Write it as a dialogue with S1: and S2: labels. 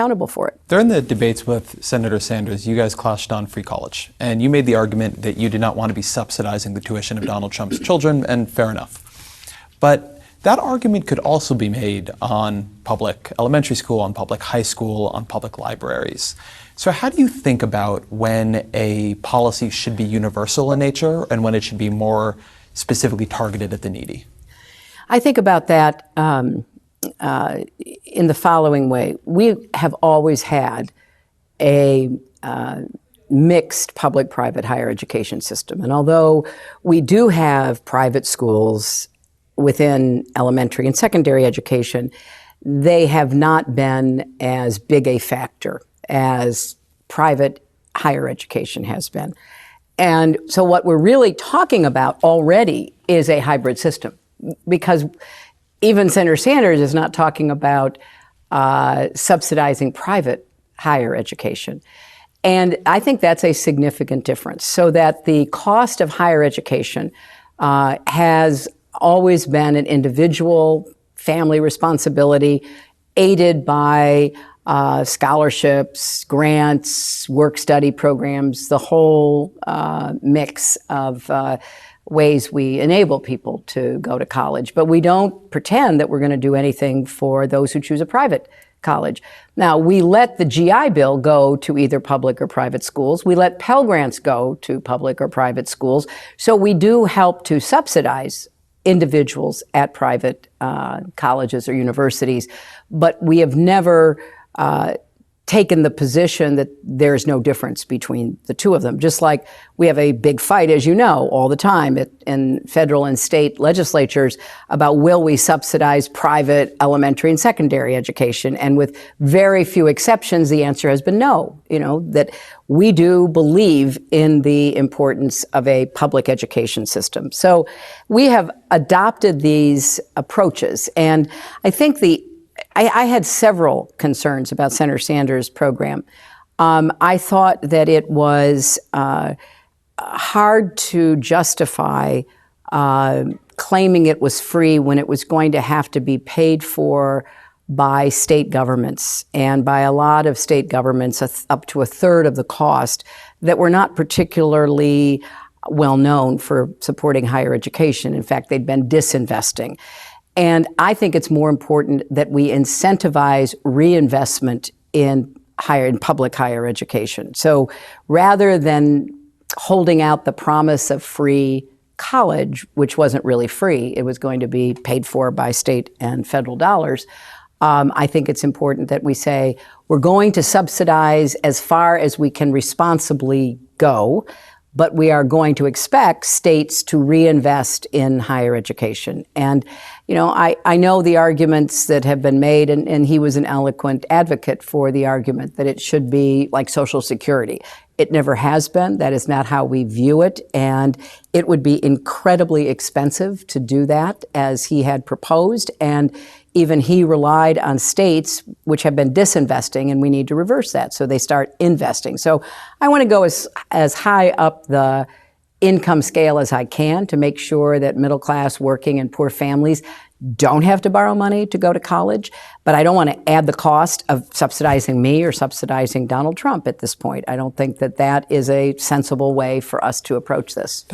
S1: accountable for it.
S2: During the debates with Senator Sanders, you guys clashed on free college, and you made the argument that you did not want to be subsidizing the tuition of Donald Trump's children, and fair enough. But that argument could also be made on public elementary school, on public high school, on public libraries. So how do you think about when a policy should be universal in nature and when it should be more specifically targeted at the needy?
S1: I think about that in the following way. We have always had a mixed public-private higher education system. And although we do have private schools within elementary and secondary education, they have not been as big a factor as private higher education has been. And so what we're really talking about already is a hybrid system, because even Senator Sanders is not talking about subsidizing private higher education. And I think that's a significant difference, so that the cost of higher education has always been an individual family responsibility, aided by scholarships, grants, work-study programs, the whole mix of ways we enable people to go to college. But we don't pretend that we're going to do anything for those who choose a private college. Now, we let the GI Bill go to either public or private schools. We let Pell Grants go to public or private schools. So we do help to subsidize individuals at private colleges or universities. But we have never taken the position that there's no difference between the two of them. Just like we have a big fight, as you know, all the time in federal and state legislatures about will we subsidize private elementary and secondary education. And with very few exceptions, the answer has been no. You know, that we do believe in the importance of a public education system. So we have adopted these approaches. And I think I had several concerns about Senator Sanders' program. I thought that it was hard to justify claiming it was free when it was going to have to be paid for by state governments, and by a lot of state governments up to a third of the cost, that were not particularly well known for supporting higher education. In fact, they'd been disinvesting. And I think it's more important that we incentivize reinvestment in public higher education. So rather than holding out the promise of free college, which wasn't really free, it was going to be paid for by state and federal dollars, I think it's important that we say we're going to subsidize as far as we can responsibly go, but we are going to expect states to reinvest in higher education. And, you know, I know the arguments that have been made, and he was an eloquent advocate for the argument that it should be like Social Security. It never has been. That is not how we view it. And it would be incredibly expensive to do that, as he had proposed. And even he relied on states which have been disinvesting, and we need to reverse that so they start investing. So I want to go as high up the income scale as I can to make sure that middle class, working, and poor families don't have to borrow money to go to college. But I don't want to add the cost of subsidizing me or subsidizing Donald Trump at this point. I don't think that that is a sensible way for us to approach this.